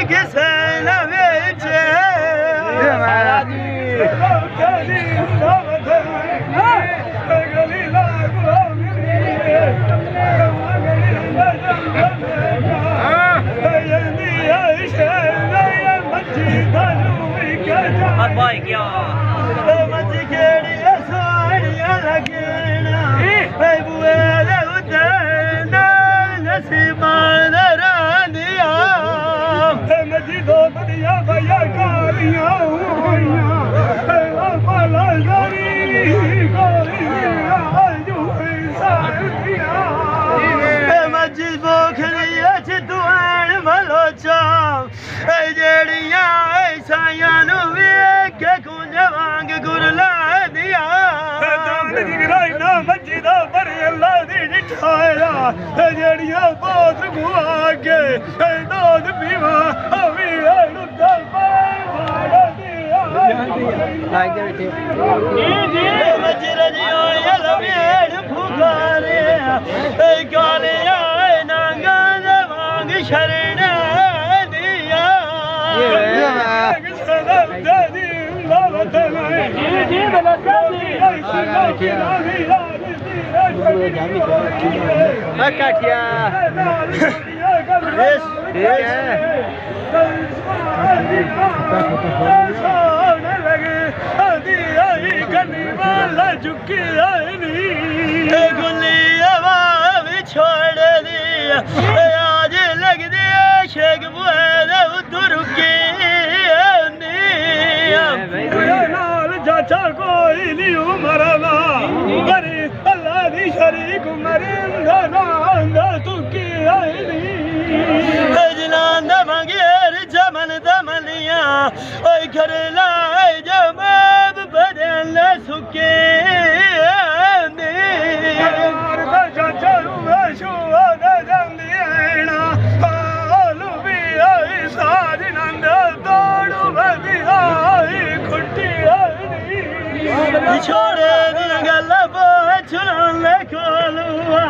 ਕਿਸੇ ਨਾ ਵੇਚੇ भाई क्या मची केड़ी साड़ियां लगना बुए दे उते नसीबां रांदिया मची दो बड़िया भैया कालियां होइयां भला जारी मची बोखली अच दुआन मलोचा जेड़ियां साइयां नु वेख के कुंज वांग गुरला दिया दान गिराई ना मची दा पर अल्लाह दी निठाया जेड़ियां बोत गुआ के दूध पीवा अवी लुका मारा दिया मची रजियो यलवेड़ फुकारे काले आए नांगा वांग शरण दिया झुकी गुल्ली हवा भी छोड़ दी आज लग दिया शेख बुए उधर रुकी चाचा कोई नहीं मरना मरी अल्लाह दी शरीक मरिंदा नांदा तू की आई नहीं जनान मंगेर जमन दमलिया ओए घर लाए जमाब बदन सुके चाचा शुआ दंदियाना आलू भी आई साज नंद दौड़ू बदी आई खुट्टी छोड़े दिया गल छुड़ाने खोलुआ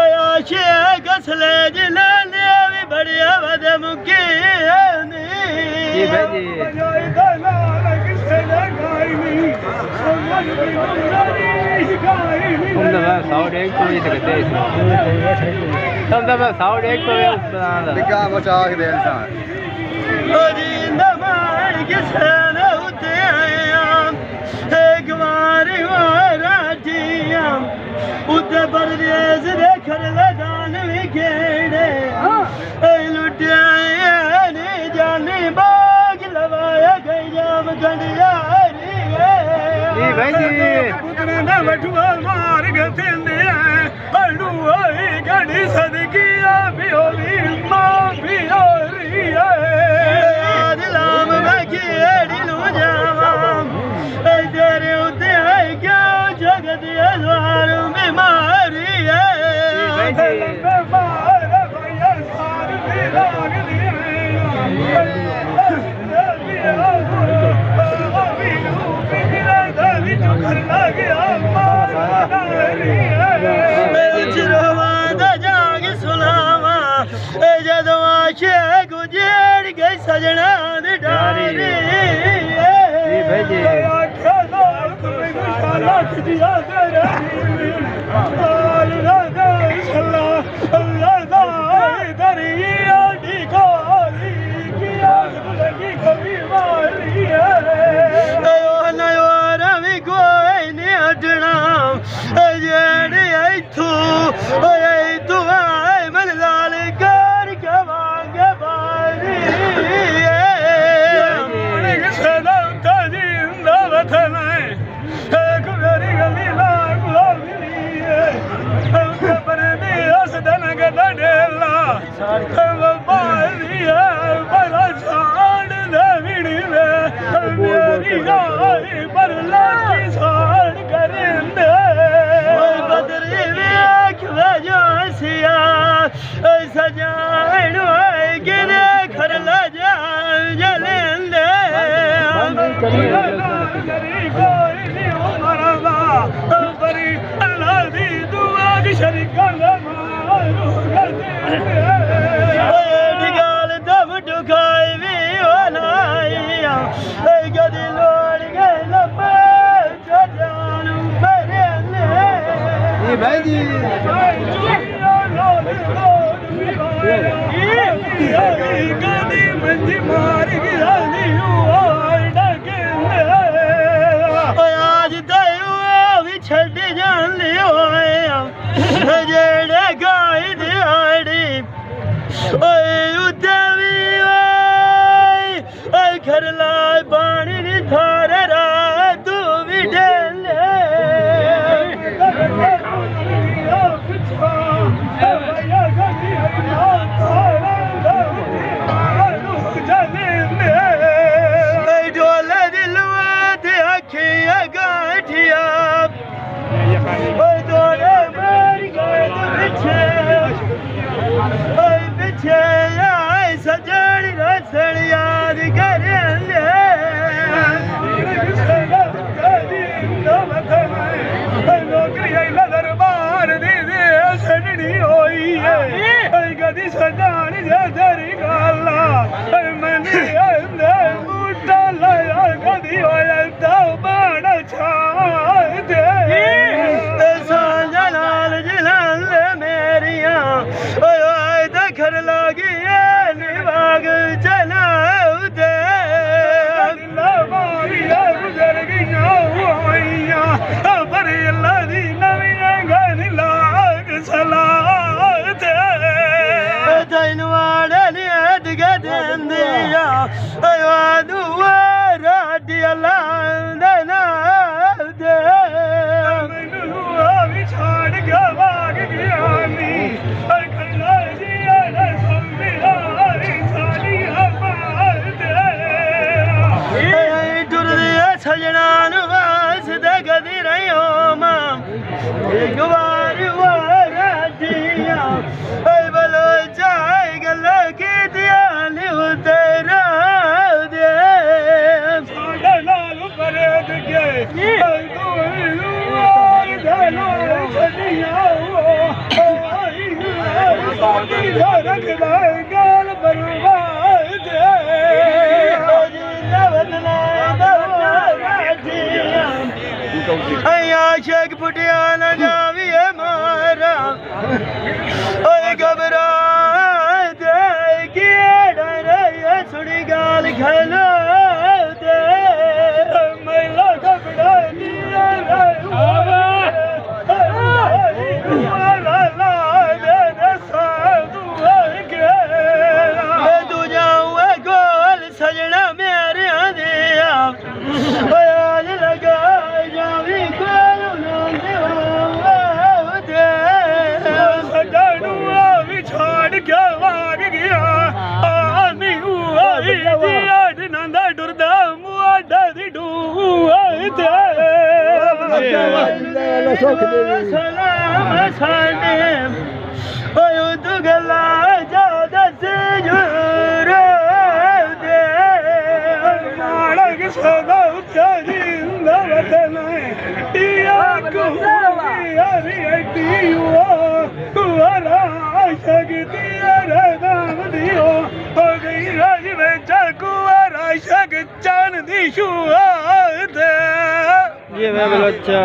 आशे कसले जिले भी बढ़िया बद मुकी उते परदेस दे खरले दान भी केड़े लुटिया ने जानी बाग लवाया गई जाम गंडियारी पुतरे ने बठुआ मार गते अड़ू आई गड़ी सदकिया भी होली मां भी हो रही है दिलाम मैं केड़ी नु जावा तेरे उते आई क्यों जगत अजवार बीमारी है भैया सार भी लाग जाग सुनावा जदों आशे गुजर गई सजना डारी शरीक भाई जी कदी मंजी मार गया आज भी छड़ जान लियो जेड़े गाय दिहाड़ी उदे भी घर लाए पानी नी थारे रात तू भी ढेले डोले दिलवा ते अखियां गाठिया दौड़े मेरी गए पीछे पीछे आए सजन रसन याद कर दरबार दीदी सजनी होई है कदी सजान जरी गाला मैंने बूटा लाया कदी होया तो बड़ा छाए दे साजलाल जलाल मेरिया दखर लगी निभाग चला दे मारिया गुजर गया पर अल्लाह दी नवी गन लाग सला दे तैन वाड़े नियत गदन दिया दुआरा दिला देना दे मैनू छाड़ के भाग गया नी खड़ा जिया संबिया साली हमार दे टुरदे सजना वास दे गदी रही हो मां एक बार वारा दिया बलो जाए गल के दिया उतरा दे साडा लाल परेद के गाल बर्बाद आशिक पुटिया न जावी मारा घबरा दे कि डर सुनी गाल खलो दे मैला घबरा दिया तू जाऊँ गोल सजना मेरे दिया आज लगा जावी भी छोड़ के भाग गया नंदा डुरदा मुआडा दी सलाम साने तू गला जा दस दे माड़क सदा जिंदा वतन शक्ति राम दियो हो गई राज में कुआरा शक चान दी शुआ ये मैं बोलो अच्छा